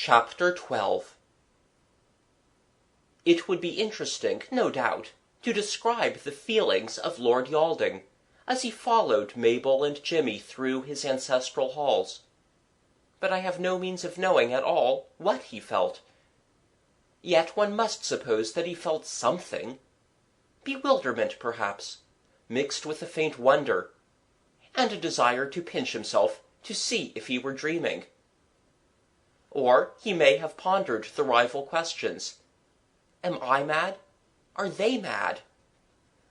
Chapter 12. It would be interesting, no doubt, to describe the feelings of Lord Yalding as he followed Mabel and Jimmy through his ancestral halls. But I have no means of knowing at all what he felt. Yet one must suppose that he felt something. Bewilderment, perhaps, mixed with a faint wonder, and a desire to pinch himself to see if he were dreaming. Or he may have pondered the rival questions. Am I mad? Are they mad?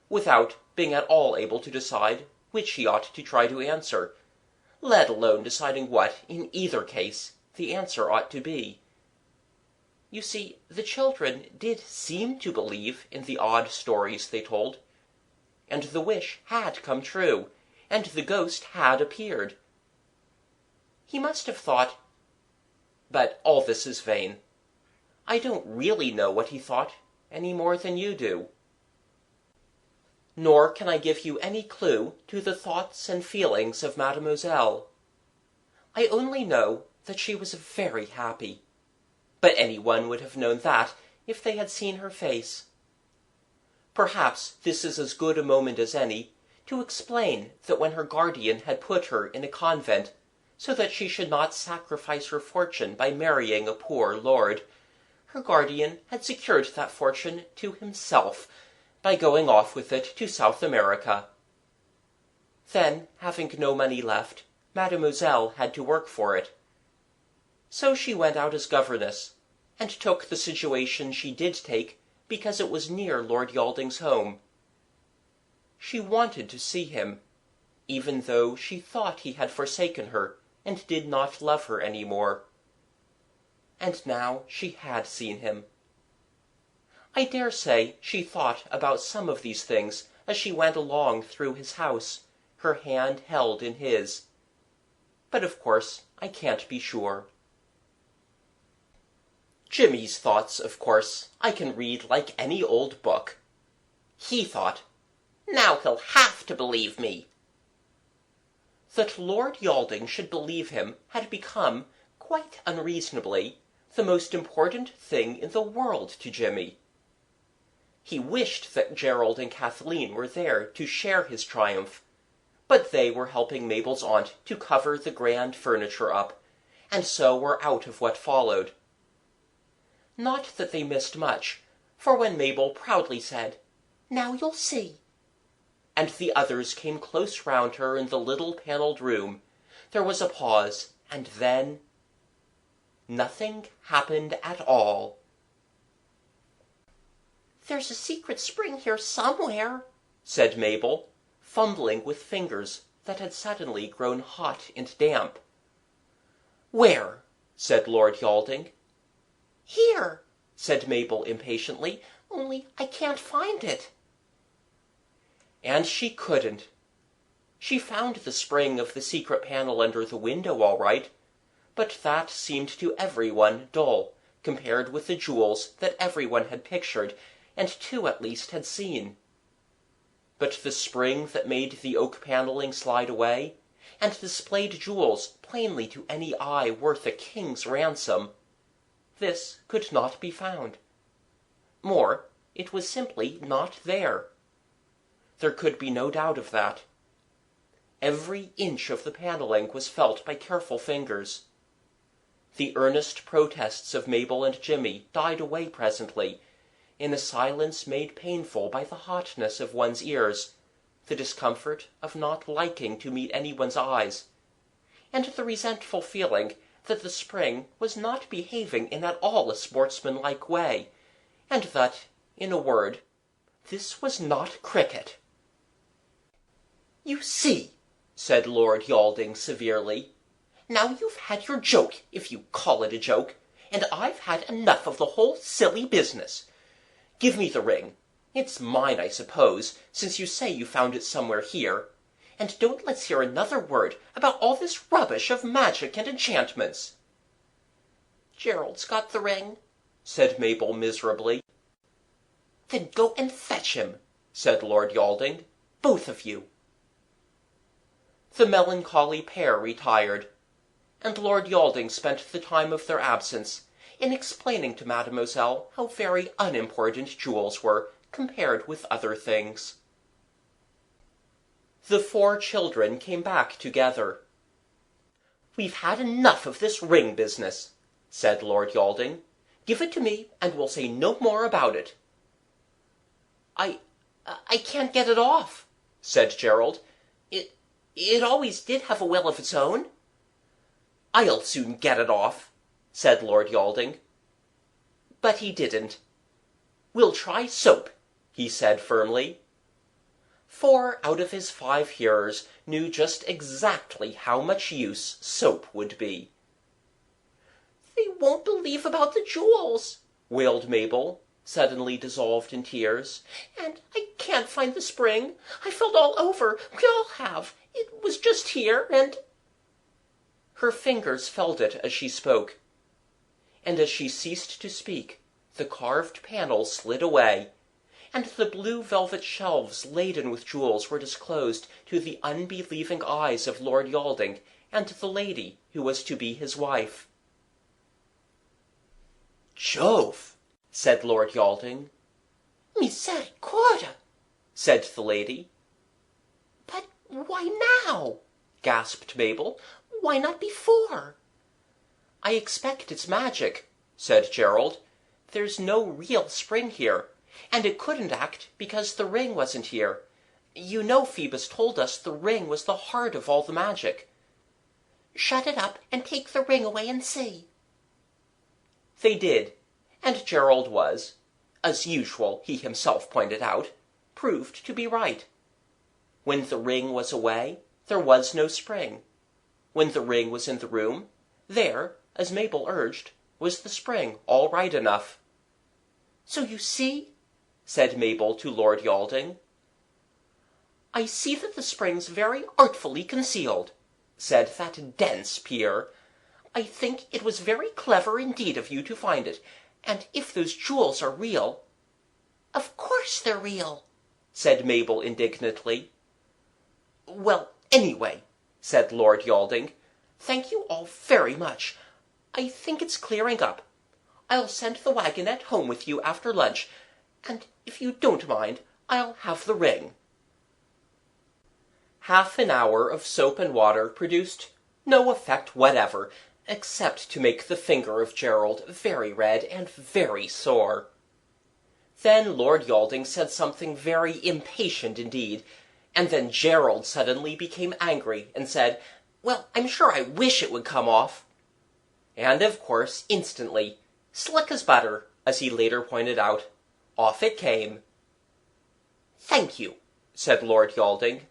Without being at all able to decide which he ought to try to answer, let alone deciding what, in either case, the answer ought to be. You see, the children did seem to believe in the odd stories they told, and the wish had come true, and the ghost had appeared. He must have thought, but all this is vain. I don't really know what he thought any more than you do. Nor can I give you any clue to the thoughts and feelings of Mademoiselle. I only know that she was very happy, but anyone would have known that if they had seen her face. Perhaps this is as good a moment as any to explain that when her guardian had put her in a convent, so that she should not sacrifice her fortune by marrying a poor lord, her guardian had secured that fortune to himself by going off with it to South America. Then, having no money left, Mademoiselle had to work for it. So she went out as governess, and took the situation she did take because it was near Lord Yalding's home. She wanted to see him, even though she thought he had forsaken her and did not love her any more. And now she had seen him. I dare say she thought about some of these things as she went along through his house, her hand held in his. But of course I can't be sure. Jimmy's thoughts, of course, I can read like any old book. He thought, "Now he'll have to believe me." That Lord Yalding should believe him had become, quite unreasonably, the most important thing in the world to Jimmy. He wished that Gerald and Kathleen were there to share his triumph, but they were helping Mabel's aunt to cover the grand furniture up, and so were out of what followed. Not that they missed much, for when Mabel proudly said, "Now you'll see," and the others came close round her in the little panelled room, there was a pause, and then nothing happened at all. "There's a secret spring here somewhere," said Mabel, fumbling with fingers that had suddenly grown hot and damp. "Where?" said Lord Yalding. "Here," said Mabel impatiently, "only I can't find it." And she couldn't. She found the spring of the secret panel under the window all right, but that seemed to everyone dull, compared with the jewels that everyone had pictured, and two at least had seen. But the spring that made the oak panelling slide away, and displayed jewels plainly to any eye worth a king's ransom, this could not be found. More, it was simply not there. There could be no doubt of that. Every inch of the panelling was felt by careful fingers. The earnest protests of Mabel and Jimmy died away presently, in a silence made painful by the hotness of one's ears, the discomfort of not liking to meet anyone's eyes, and the resentful feeling that the spring was not behaving in at all a sportsmanlike way, and that, in a word, this was not cricket. "You see," said Lord Yalding severely, "now you've had your joke, if you call it a joke, and I've had enough of the whole silly business. Give me the ring. It's mine, I suppose, since you say you found it somewhere here. And don't let's hear another word about all this rubbish of magic and enchantments." "Gerald's got the ring," said Mabel miserably. "Then go and fetch him," said Lord Yalding, "both of you." The melancholy pair retired, and Lord Yalding spent the time of their absence in explaining to Mademoiselle how very unimportant jewels were compared with other things. The 4 children came back together. "We've had enough of this ring business," said Lord Yalding. "Give it to me, and we'll say no more about it." I can't get it off," said Gerald. It always did have a will of its own." "I'll soon get it off," said Lord Yalding. But he didn't. "We'll try soap," he said firmly. 4 out of his 5 hearers knew just exactly how much use soap would be. "They won't believe about the jewels," wailed Mabel, suddenly dissolved in tears. "And I can't find the spring. I felt all over. We all have. It was just here, and—" Her fingers felt it as she spoke. And as she ceased to speak, the carved panels slid away, and the blue velvet shelves laden with jewels were disclosed to the unbelieving eyes of Lord Yalding and the lady who was to be his wife. "Jove!" said Lord Yalding. "Misericordia!" said the lady. "But why now?" gasped Mabel. "Why not before?" "I expect it's magic," said Gerald. "There's no real spring here, and it couldn't act because the ring wasn't here. You know Phoebus told us the ring was the heart of all the magic." "Shut it up and take the ring away and see." They did, and Gerald was, as usual he himself pointed out, proved to be right. When the ring was away, there was no spring. When the ring was in the room, there, as Mabel urged, was the spring all right enough. "So you see," said Mabel to Lord Yalding. "I see that the spring's very artfully concealed," said that dense peer. "I think it was very clever indeed of you to find it, and if those jewels are real—" "Of course they're real," said Mabel indignantly. "Well, anyway," said Lord Yalding, "thank you all very much. I think it's clearing up. I'll send the wagonette home with you after lunch, and if you don't mind, I'll have the ring." Half an hour of soap and water produced no effect whatever, except to make the finger of Gerald very red and very sore. Then Lord Yalding said something very impatient indeed, and then Gerald suddenly became angry and said, "Well, I'm sure I wish it would come off." And of course, instantly, slick as butter, as he later pointed out, off it came. "Thank you," said Lord Yalding.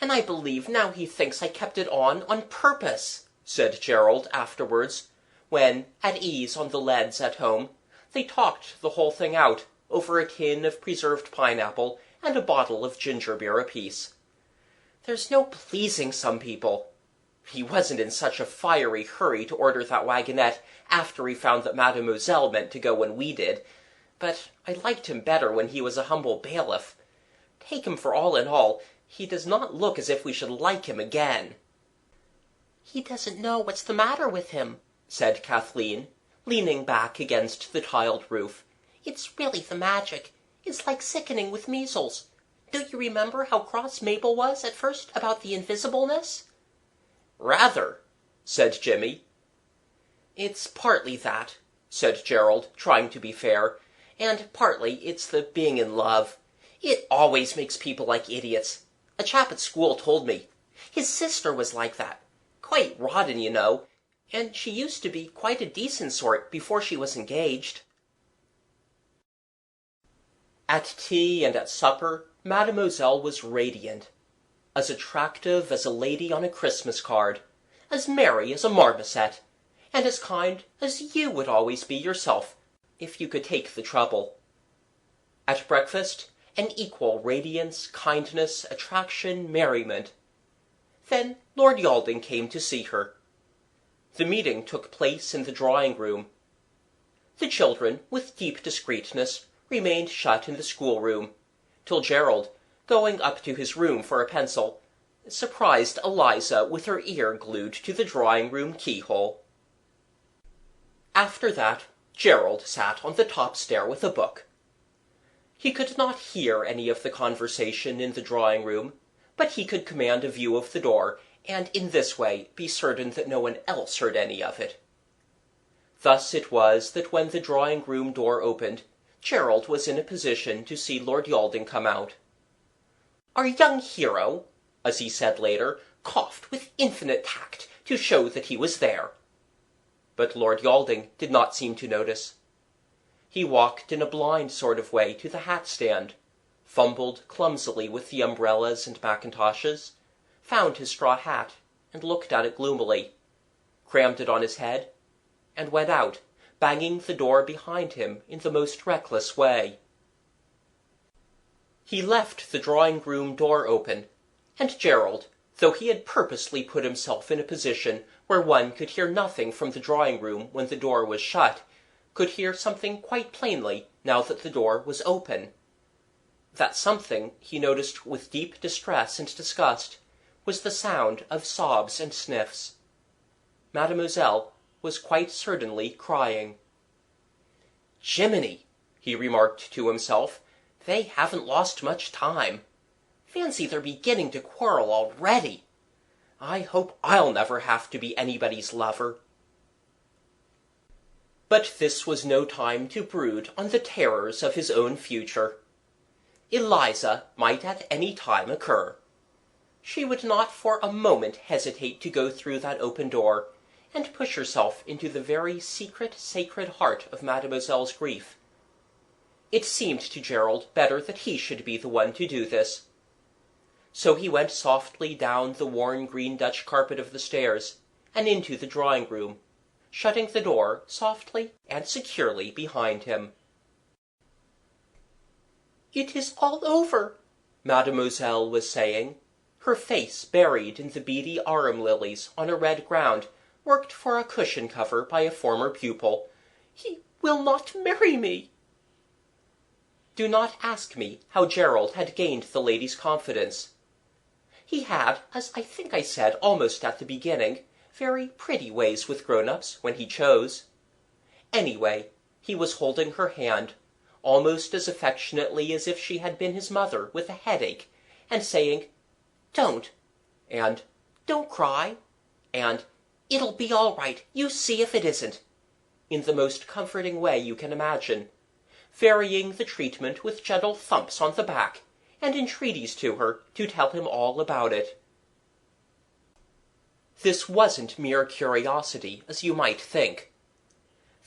"And I believe now he thinks I kept it on purpose," said Gerald afterwards, when, at ease on the leads at home, they talked the whole thing out over a tin of preserved pineapple and a bottle of ginger beer apiece. "There's no pleasing some people. He wasn't in such a fiery hurry to order that wagonette after he found that Mademoiselle meant to go when we did, but I liked him better when he was a humble bailiff. Take him for all in all, he does not look as if we should like him again." "He doesn't know what's the matter with him," said Kathleen, leaning back against the tiled roof. "It's really the magic. It's like sickening with measles. Don't you remember how cross Mabel was at first about the invisibleness?" "Rather," said Jimmy. "It's partly that," said Gerald, trying to be fair, "and partly it's the being in love. It always makes people like idiots. A chap at school told me. His sister was like that. Quite rotten, you know, and she used to be quite a decent sort before she was engaged." At tea and at supper, Mademoiselle was radiant. As attractive as a lady on a Christmas card, as merry as a marmoset, and as kind as you would always be yourself, if you could take the trouble. At breakfast, an equal radiance, kindness, attraction, merriment. Then Lord Yalding came to see her. The meeting took place in the drawing-room. The children, with deep discreetness, remained shut in the schoolroom, till Gerald, going up to his room for a pencil, surprised Eliza with her ear glued to the drawing-room keyhole. After that, Gerald sat on the top stair with a book. He could not hear any of the conversation in the drawing-room, but he could command a view of the door, and in this way be certain that no one else heard any of it. Thus it was that when the drawing-room door opened, Gerald was in a position to see Lord Yalding come out. Our young hero, as he said later, coughed with infinite tact to show that he was there. But Lord Yalding did not seem to notice. He walked in a blind sort of way to the hat-stand, fumbled clumsily with the umbrellas and mackintoshes, found his straw hat and looked at it gloomily, crammed it on his head, and went out, banging the door behind him in the most reckless way. He left the drawing-room door open, and Gerald, though he had purposely put himself in a position where one could hear nothing from the drawing-room when the door was shut, could hear something quite plainly now that the door was open. That something, he noticed with deep distress and disgust, was the sound of sobs and sniffs. Mademoiselle was quite certainly crying. "Jiminy," he remarked to himself, "they haven't lost much time. Fancy their beginning to quarrel already. I hope I'll never have to be anybody's lover." But this was no time to brood on the terrors of his own future. Eliza might at any time occur. She would not for a moment hesitate to go through that open door, and push herself into the very secret, sacred heart of Mademoiselle's grief. It seemed to Gerald better that he should be the one to do this. So he went softly down the worn green Dutch carpet of the stairs, and into the drawing-room, shutting the door softly and securely behind him. "It is all over," Mademoiselle was saying, her face buried in the beady arum lilies on a red ground, worked for a cushion cover by a former pupil. "He will not marry me." Do not ask me how Gerald had gained the lady's confidence. He had, as I think I said almost at the beginning, very pretty ways with grown-ups when he chose. Anyway, he was holding her hand, almost as affectionately as if she had been his mother with a headache, and saying, "Don't," and "Don't cry," and "It'll be all right, you see if it isn't," in the most comforting way you can imagine, varying the treatment with gentle thumps on the back, and entreaties to her to tell him all about it. This wasn't mere curiosity, as you might think.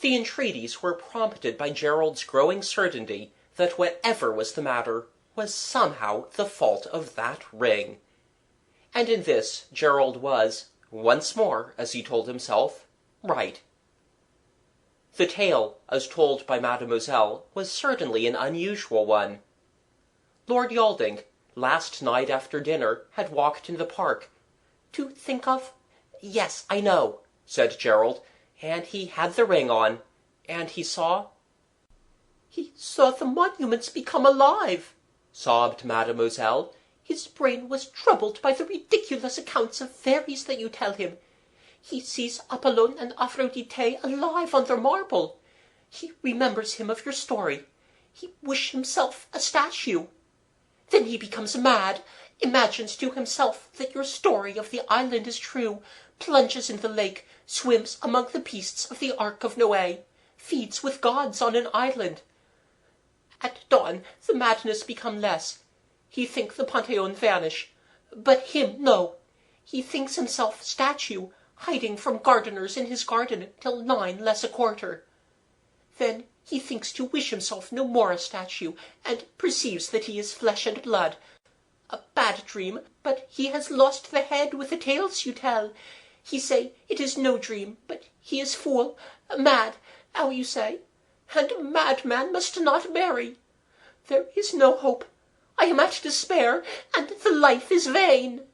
The entreaties were prompted by Gerald's growing certainty that whatever was the matter was somehow the fault of that ring. And in this Gerald was, once more, as he told himself, right. The tale, as told by Mademoiselle, was certainly an unusual one. Lord Yalding, last night after dinner, had walked in the park. "To think of? Yes, I know," said Gerald, "and he had the ring on, and he saw—" "He saw the monuments become alive," sobbed Mademoiselle. "His brain was troubled by the ridiculous accounts of fairies that you tell him. He sees Apollon and Aphrodite alive on their marble. He remembers him of your story. He wishes himself a statue. Then he becomes mad, imagines to himself that your story of the island is true, plunges in the lake, swims among the beasts of the Ark of Noé, feeds with gods on an island. At dawn the madness become less. He think the Pantheon vanish, but him no. He thinks himself statue, hiding from gardeners in his garden till 9 less a quarter. Then he thinks to wish himself no more a statue, and perceives that he is flesh and blood. A bad dream, but he has lost the head with the tales you tell. He say it is no dream, but he is fool, mad, how you say, and a madman must not marry. There is no hope. I am at despair, and the life is vain."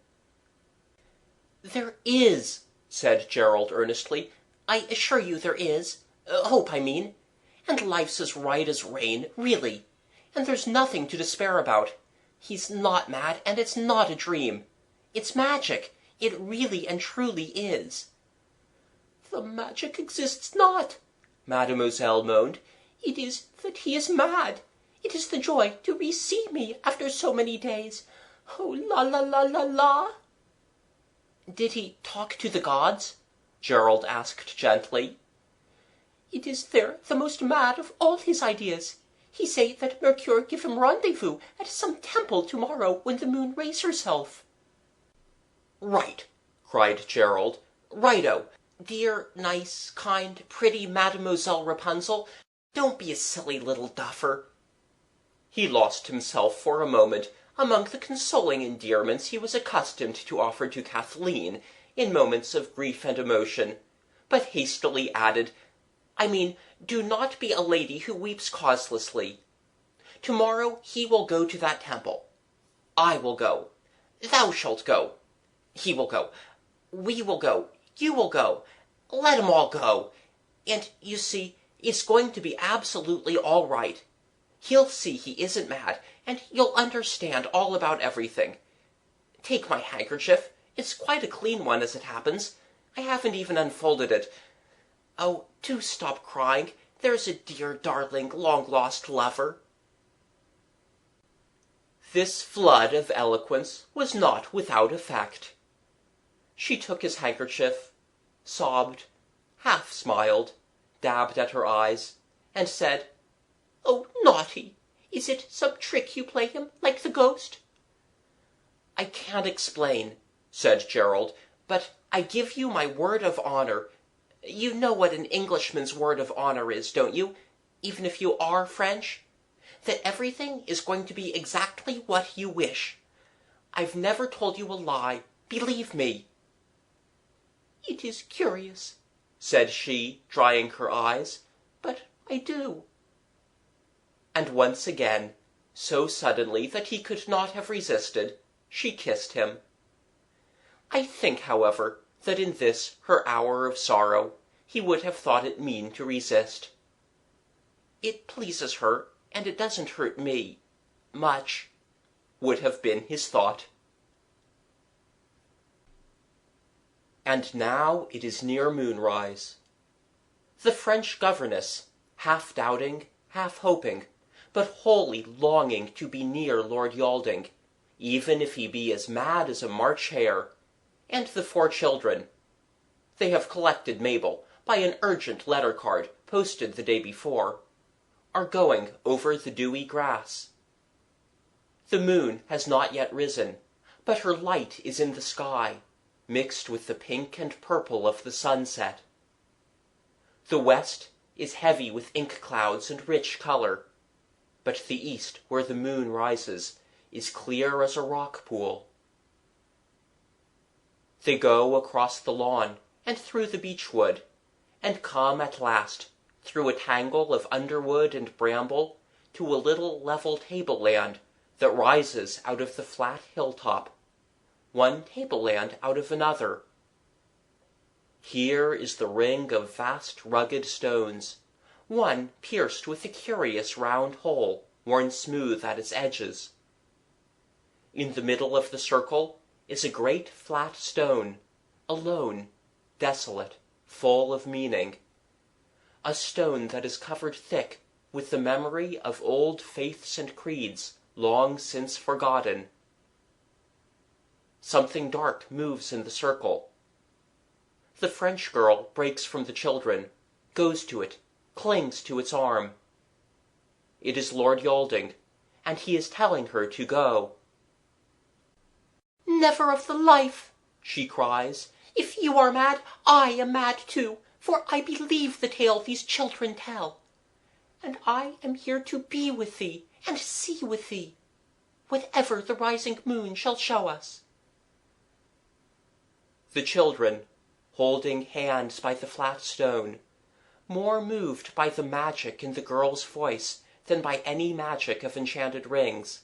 "There is," said Gerald earnestly. "I assure you there is. Hope, I mean. And life's as right as rain, really. And there's nothing to despair about. He's not mad, and it's not a dream. It's magic. It really and truly is." "The magic exists not," Mademoiselle moaned. "It is that he is mad. It is the joy to re-see me after so many days. Oh, la la la la la!" "Did he talk to the gods?" Gerald asked gently. "It is there the most mad of all his ideas. He say that Mercure give him rendezvous at some temple to-morrow when the moon raise herself." "Right," cried Gerald. "Righto. Dear, nice, kind, pretty Mademoiselle Rapunzel, don't be a silly little duffer." He lost himself for a moment among the consoling endearments he was accustomed to offer to Kathleen in moments of grief and emotion, but hastily added, "I mean, do not be a lady who weeps causelessly. To-morrow he will go to that temple. I will go. Thou shalt go. He will go. We will go. You will go. Let 'em all go. And, you see, it's going to be absolutely all right. He'll see he isn't mad, and you'll understand all about everything. Take my handkerchief. It's quite a clean one, as it happens. I haven't even unfolded it. Oh, do stop crying. There's a dear, darling, long-lost lover." This flood of eloquence was not without effect. She took his handkerchief, sobbed, half-smiled, dabbed at her eyes, and said, "Oh, naughty! Is it some trick you play him, like the ghost?" "I can't explain," said Gerald, "but I give you my word of honor. You know what an Englishman's word of honor is, don't you, even if you are French? That everything is going to be exactly what you wish. I've never told you a lie. Believe me." "It is curious," said she, drying her eyes, "but I do." And once again, so suddenly that he could not have resisted, she kissed him. I think, however, that in this her hour of sorrow he would have thought it mean to resist. "It pleases her, and it doesn't hurt me much," would have been his thought. And now it is near moonrise. The French governess, half doubting, half hoping, but wholly longing to be near Lord Yalding, even if he be as mad as a March hare, and the 4 children. They have collected Mabel by an urgent letter card posted the day before, are going over the dewy grass. The moon has not yet risen, but her light is in the sky, mixed with the pink and purple of the sunset. The west is heavy with ink clouds and rich color, but the east, where the moon rises, is clear as a rock pool. They go across the lawn and through the beechwood, and come at last, through a tangle of underwood and bramble, to a little level tableland that rises out of the flat hilltop, one tableland out of another. Here is the ring of vast rugged stones, one pierced with a curious round hole, worn smooth at its edges. In the middle of the circle is a great flat stone, alone, desolate, full of meaning. A stone that is covered thick with the memory of old faiths and creeds long since forgotten. Something dark moves in the circle. The French girl breaks from the children, goes to it, clings to its arm. It is Lord Yalding, and he is telling her to go. "Never of the life," she cries. "If you are mad, I am mad too, for I believe the tale these children tell. And I am here to be with thee, and see with thee, whatever the rising moon shall show us." The children, holding hands by the flat stone, more moved by the magic in the girl's voice than by any magic of enchanted rings,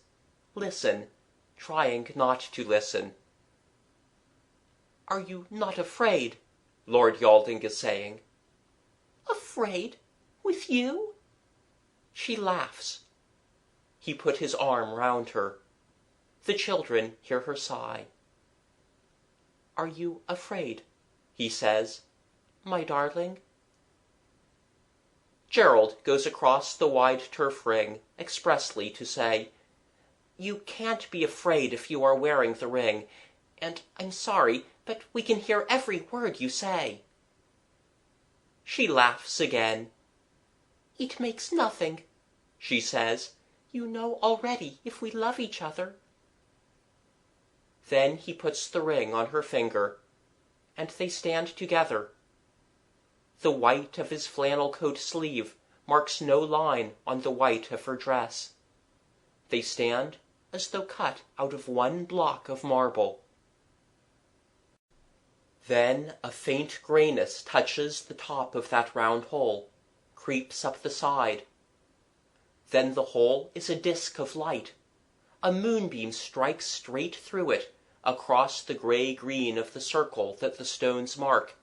listen, trying not to listen. "Are you not afraid?" Lord Yalding is saying. "Afraid? With you?" She laughs. He put his arm round her. The children hear her sigh. Are you afraid?" he says. "My darling?" Gerald goes across the wide turf ring expressly to say, "You can't be afraid if you are wearing the ring, and I'm sorry, but we can hear every word you say." She laughs again. "It makes nothing," she says. "You know already if we love each other." Then he puts the ring on her finger, and they stand together. The white of his flannel coat sleeve marks no line on the white of her dress. They stand as though cut out of one block of marble. Then a faint grayness touches the top of that round hole, creeps up the side. Then the hole is a disk of light. A moonbeam strikes straight through it, across the grey-green of the circle that the stones mark,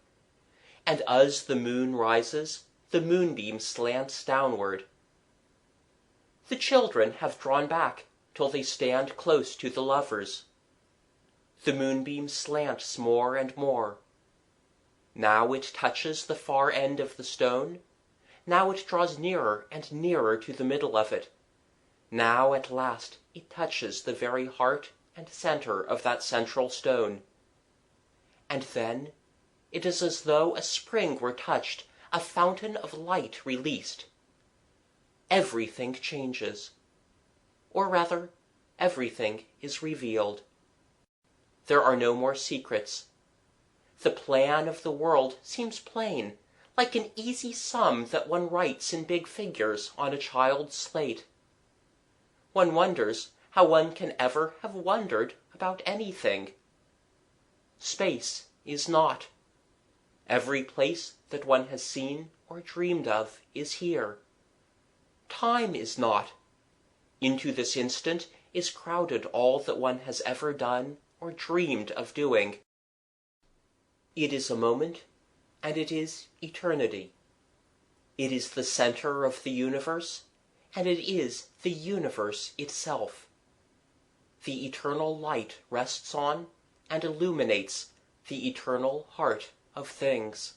and as the moon rises, the moonbeam slants downward. The children have drawn back till they stand close to the lovers. The moonbeam slants more and more. Now it touches the far end of the stone. Now it draws nearer and nearer to the middle of it. Now at last it touches the very heart and center of that central stone. And then it is as though a spring were touched, a fountain of light released. Everything changes. Or rather, everything is revealed. There are no more secrets. The plan of the world seems plain, like an easy sum that one writes in big figures on a child's slate. One wonders how one can ever have wondered about anything. Space is not. Every place that one has seen or dreamed of is here. Time is not. Into this instant is crowded all that one has ever done or dreamed of doing. It is a moment, and it is eternity. It is the center of the universe, and it is the universe itself. The eternal light rests on and illuminates the eternal heart of things.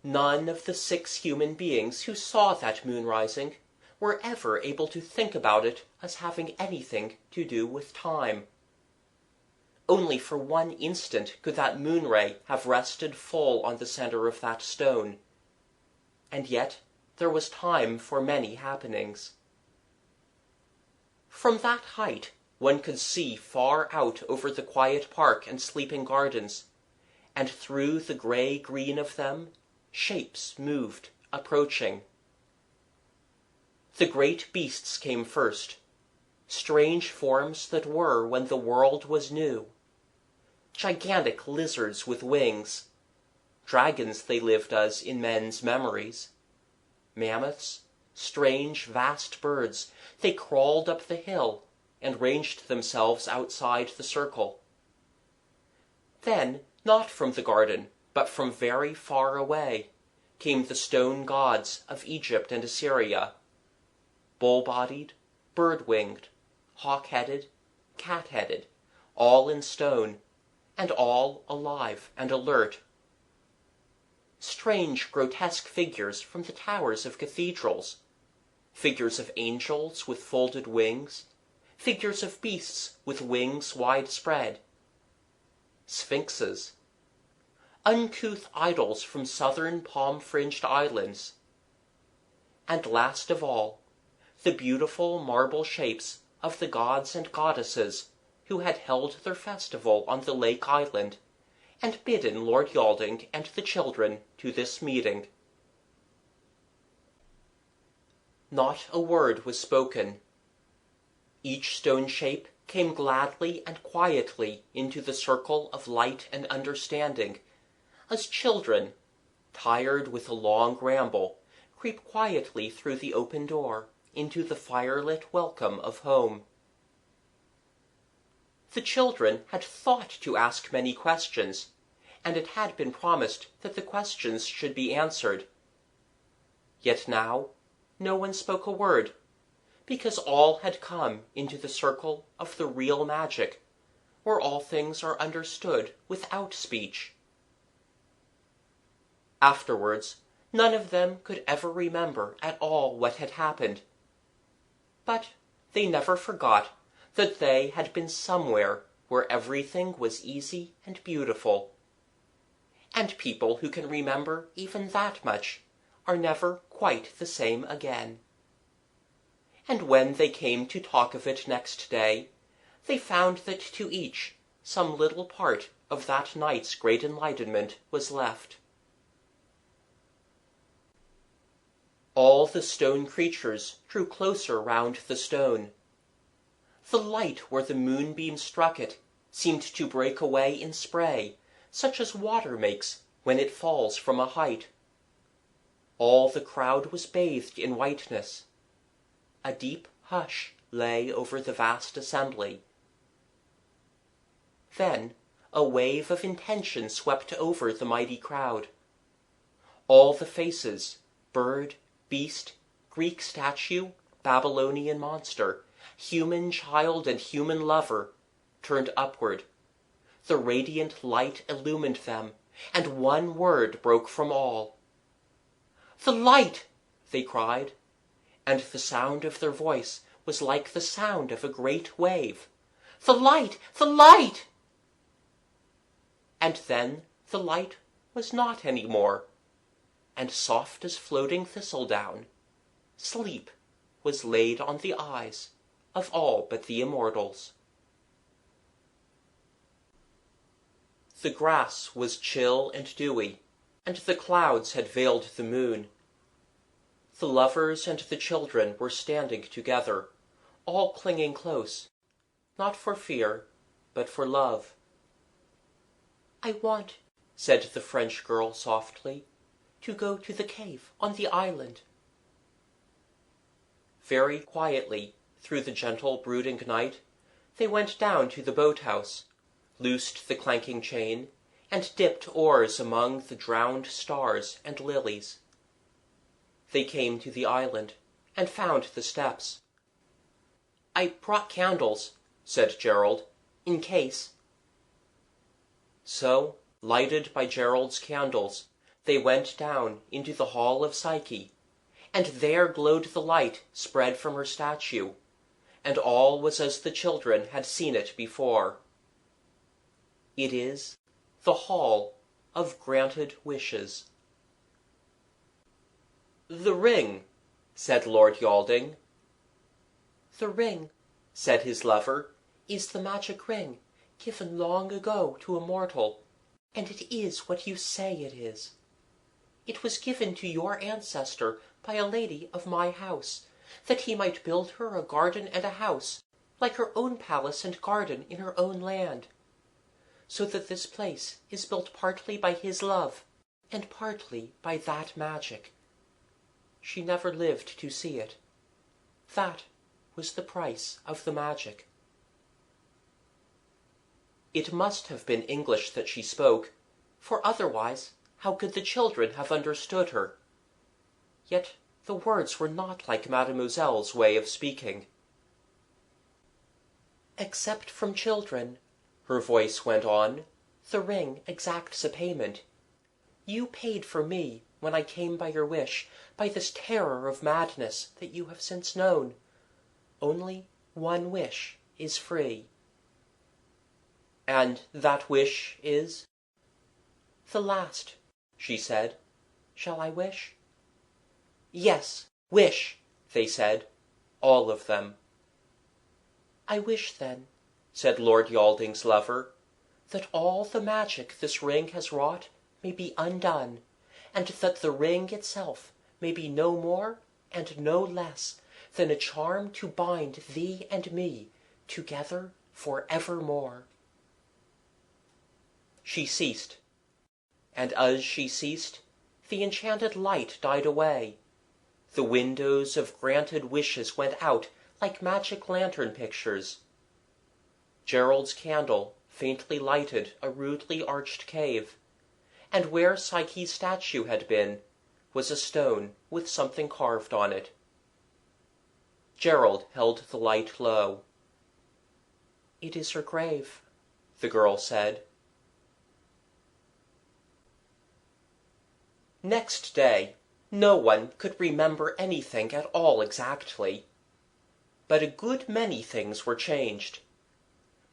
None of the 6 human beings who saw that moon rising were ever able to think about it as having anything to do with time. Only for one instant could that moon ray have rested full on the center of that stone. And yet there was time for many happenings. From that height one could see far out over the quiet park and sleeping gardens, and through the grey-green of them shapes moved, approaching. The great beasts came first, strange forms that were when the world was new. Gigantic lizards with wings. Dragons they lived as in men's memories. Mammoths, strange vast birds, they crawled up the hill and ranged themselves outside the circle. Then, not from the garden, but from very far away, came the stone gods of Egypt and Assyria, bull-bodied, bird-winged, hawk-headed, cat-headed, all in stone, and all alive and alert. Strange grotesque figures from the towers of cathedrals, figures of angels with folded wings, figures of beasts with wings wide spread, sphinxes, uncouth idols from southern palm-fringed islands, and last of all, the beautiful marble shapes of the gods and goddesses who had held their festival on the lake island, and bidden Lord Yalding and the children to this meeting. Not a word was spoken. Each stone shape came gladly and quietly into the circle of light and understanding, as children, tired with a long ramble, creep quietly through the open door into the firelit welcome of home. The children had thought to ask many questions, and it had been promised that the questions should be answered. Yet now no one spoke a word, because all had come into the circle of the real magic, where all things are understood without speech. Afterwards, none of them could ever remember at all what had happened. But they never forgot that they had been somewhere where everything was easy and beautiful. And people who can remember even that much are never quite the same again. And when they came to talk of it next day, they found that to each some little part of that night's great enlightenment was left. All the stone creatures drew closer round the stone. The light where the moonbeam struck it seemed to break away in spray, such as water makes when it falls from a height. All the crowd was bathed in whiteness. A deep hush lay over the vast assembly. Then a wave of intention swept over the mighty crowd. All the faces, bird, beast, Greek statue, Babylonian monster, human child and human lover, turned upward. The radiant light illumined them, and one word broke from all. "The light!" they cried, and the sound of their voice was like the sound of a great wave. "The light! The light!" And then the light was not any more, and soft as floating thistledown, sleep was laid on the eyes of all but the immortals. The grass was chill and dewy, and the clouds had veiled the moon. The lovers and the children were standing together, all clinging close, not for fear, but for love. "I want," said the French girl softly, "to go to the cave on the island." Very quietly, through the gentle brooding night, they went down to the boat-house, loosed the clanking chain, and dipped oars among the drowned stars and lilies. They came to the island, and found the steps. "I brought candles," said Gerald, "in case." So, lighted by Gerald's candles, they went down into the hall of Psyche, and there glowed the light spread from her statue, and all was as the children had seen it before. It is the Hall of Granted Wishes. "The ring," said Lord Yalding. "The ring," said his lover, "is the magic ring given long ago to a mortal, and it is what you say it is. It was given to your ancestor by a lady of my house, that he might build her a garden and a house, like her own palace and garden in her own land. So that this place is built partly by his love, and partly by that magic. She never lived to see it. That was the price of the magic." It must have been English that she spoke, for otherwise how could the children have understood her? Yet the words were not like Mademoiselle's way of speaking. "Except from children," her voice went on, "the ring exacts a payment. You paid for me when I came by your wish, by this terror of madness that you have since known. Only one wish is free." "And that wish is?" "The last," she said. "Shall I wish?" "Yes, wish," they said, all of them. "I wish, then," said Lord Yalding's lover, "that all the magic this ring has wrought may be undone, and that the ring itself may be no more and no less than a charm to bind thee and me together for evermore." She ceased, and as she ceased, the enchanted light died away. The windows of granted wishes went out like magic lantern pictures. Gerald's candle faintly lighted a rudely arched cave, and where Psyche's statue had been was a stone with something carved on it. Gerald held the light low. "It is her grave," the girl said. Next day, no one could remember anything at all exactly. But a good many things were changed.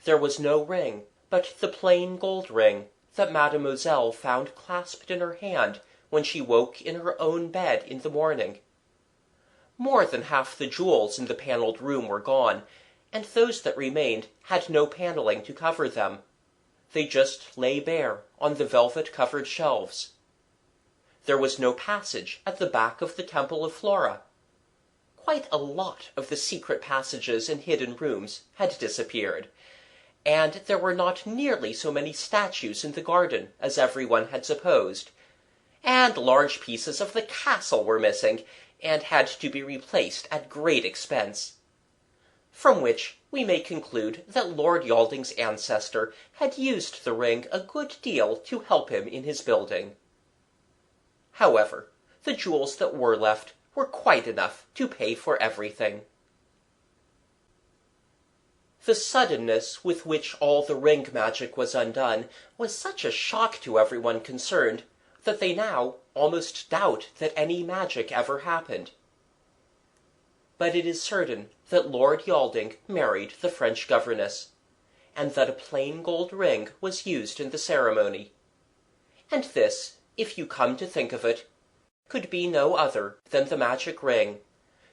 There was no ring, but the plain gold ring that Mademoiselle found clasped in her hand when she woke in her own bed in the morning. More than half the jewels in the panelled room were gone, and those that remained had no panelling to cover them. They just lay bare on the velvet-covered shelves. There was no passage at the back of the Temple of Flora. Quite a lot of the secret passages and hidden rooms had disappeared, and there were not nearly so many statues in the garden as everyone had supposed, and large pieces of the castle were missing, and had to be replaced at great expense. From which we may conclude that Lord Yalding's ancestor had used the ring a good deal to help him in his building. However, the jewels that were left were quite enough to pay for everything. The suddenness with which all the ring magic was undone was such a shock to everyone concerned that they now almost doubt that any magic ever happened. But it is certain that Lord Yalding married the French governess, and that a plain gold ring was used in the ceremony. And this, if you come to think of it, could be no other than the magic ring,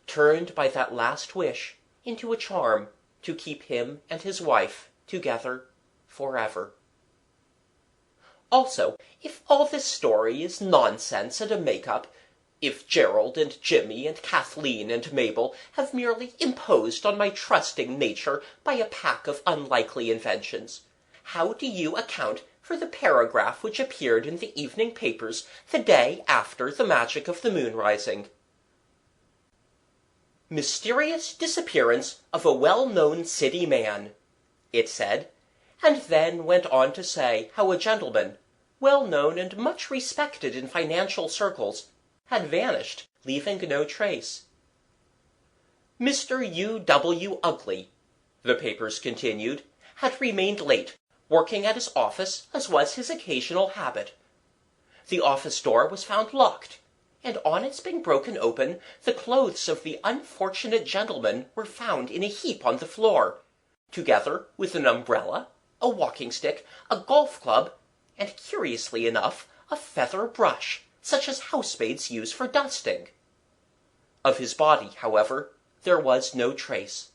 turned by that last wish into a charm to keep him and his wife together forever. Also, if all this story is nonsense and a make-up, if Gerald and Jimmy and Kathleen and Mabel have merely imposed on my trusting nature by a pack of unlikely inventions, how do you account for the paragraph which appeared in the evening papers the day after the magic of the moon rising? "Mysterious disappearance of a well-known city man," it said, and then went on to say how a gentleman, well known and much respected in financial circles, had vanished, leaving no trace. Mr. U. W. Ugly, the papers continued, had remained late, working at his office as was his occasional habit. The office door was found locked, and on its being broken open, the clothes of the unfortunate gentleman were found in a heap on the floor, together with an umbrella, a walking-stick, a golf-club, and, curiously enough, a feather brush, such as housemaids use for dusting. Of his body, however, there was no trace.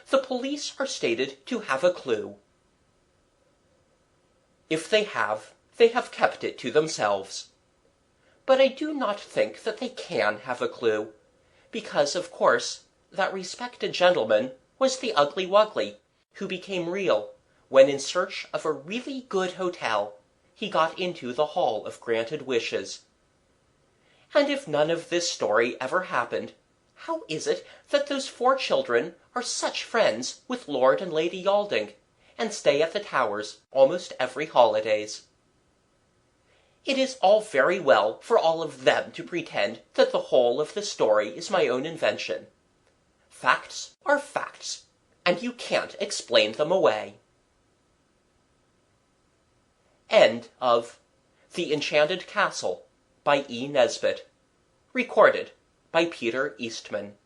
The police are stated to have a clue. If they have kept it to themselves. But I do not think that they can have a clue, because, of course, that respected gentleman was the Ugly Wuggly, who became real when, in search of a really good hotel, he got into the Hall of Granted Wishes. And if none of this story ever happened, how is it that those 4 children are such friends with Lord and Lady Yalding, and stay at the Towers almost every holidays? It is all very well for all of them to pretend that the whole of the story is my own invention. Facts are facts, and you can't explain them away. End of The Enchanted Castle by E. Nesbit. Recorded by Peter Eastman.